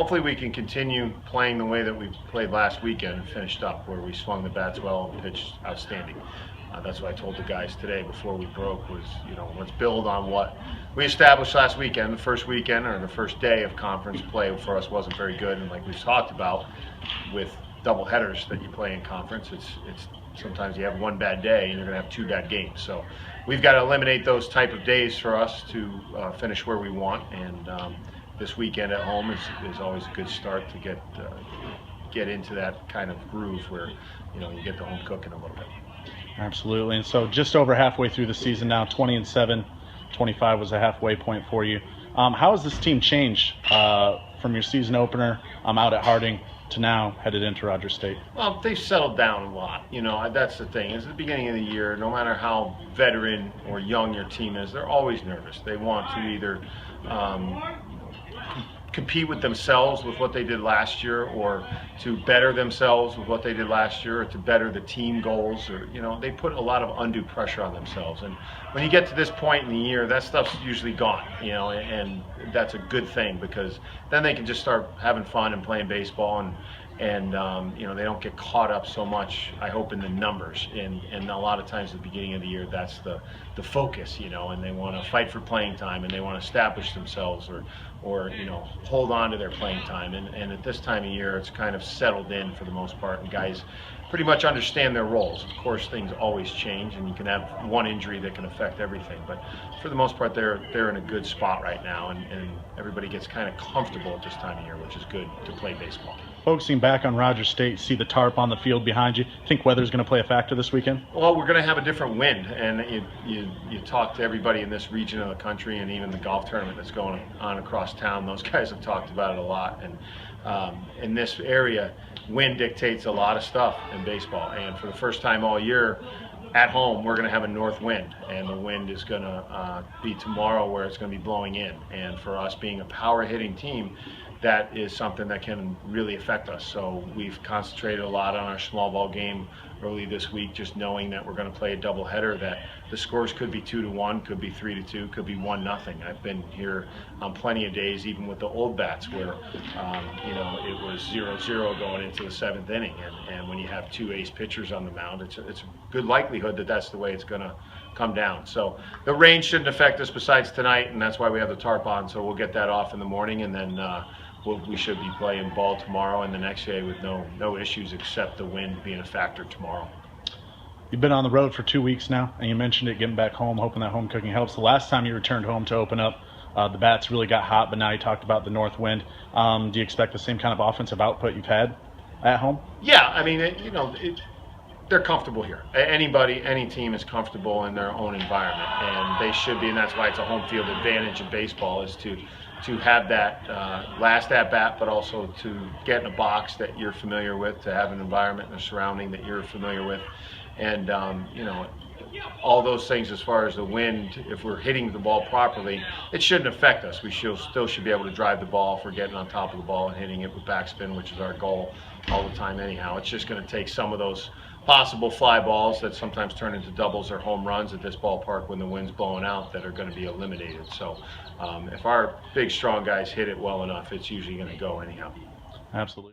Hopefully we can continue playing the way that we played last weekend and finished up, where we swung the bats well and pitched outstanding. That's what I told the guys today before we broke was, let's build on what we established last weekend. The first weekend, or the first day of conference play for us, wasn't very good, and like we've talked about with double headers that you play in conference, it's sometimes you have one bad day and you're going to have two bad games. So we've got to eliminate those type of days for us to finish where we want, and this weekend at home is always a good start to get into that kind of groove where you get the home cooking a little bit. Absolutely. And so just over halfway through the season now, 20-7, 25 was a halfway point for you. How has this team changed from your season opener out at Harding to now headed into Rogers State? Well, they've settled down a lot. That's the thing. It's the beginning of the year. No matter how veteran or young your team is, they're always nervous. They want to either compete with themselves with what they did last year, or to better themselves with what they did last year, or to better the team goals, or they put a lot of undue pressure on themselves. And when you get to this point in the year, that stuff's usually gone, and that's a good thing, because then they can just start having fun and playing baseball, and they don't get caught up so much, I hope, in the numbers. And a lot of times at the beginning of the year, that's the focus, and they want to fight for playing time, and they want to establish themselves, or hold on to their playing time. And at this time of year, it's kind of settled in for the most part, and guys pretty much understand their roles. Of course, things always change, and you can have one injury that can affect everything. But for the most part, they're in a good spot right now, and everybody gets kind of comfortable at this time of year, which is good to play baseball. Focusing back on Rogers State, see the tarp on the field behind you. Think weather's going to play a factor this weekend? Well, we're going to have a different wind, and you talk to everybody in this region of the country, and even the golf tournament that's going on across town. Those guys have talked about it a lot, and in this area, wind dictates a lot of stuff in baseball. And for the first time all year, at home, we're going to have a north wind, and the wind is going to be tomorrow where it's going to be blowing in. And for us being a power hitting team, that is something that can really affect us. So we've concentrated a lot on our small ball game early this week, just knowing that we're going to play a doubleheader, that the scores could be 2-1, could be 3-2, could be 1-0. I've been here on plenty of days, even with the old bats, where it was 0-0 going into the seventh inning, and when you have two ace pitchers on the mound, it's a good likelihood that that's the way it's going to come down. So the rain shouldn't affect us besides tonight, and that's why we have the tarp on. So we'll get that off in the morning, and then we should be playing ball tomorrow and the next day with no issues, except the wind being a factor tomorrow. You've been on the road for 2 weeks now, and you mentioned it, getting back home, hoping that home cooking helps. The last time you returned home to open up, the bats really got hot, but now you talked about the north wind. Do you expect the same kind of offensive output you've had at home? Yeah, I mean, they're comfortable here. Any team is comfortable in their own environment, and they should be, and that's why it's a home field advantage in baseball, is to have that last at bat, but also to get in a box that you're familiar with, to have an environment and a surrounding that you're familiar with, and all those things. As far as the wind, if we're hitting the ball properly, it shouldn't affect us. We still should be able to drive the ball if we're getting on top of the ball and hitting it with backspin, which is our goal all the time anyhow. It's just going to take some of those possible fly balls that sometimes turn into doubles or home runs at this ballpark when the wind's blowing out that are going to be eliminated. So if our big strong guys hit it well enough, it's usually going to go anyhow. Absolutely.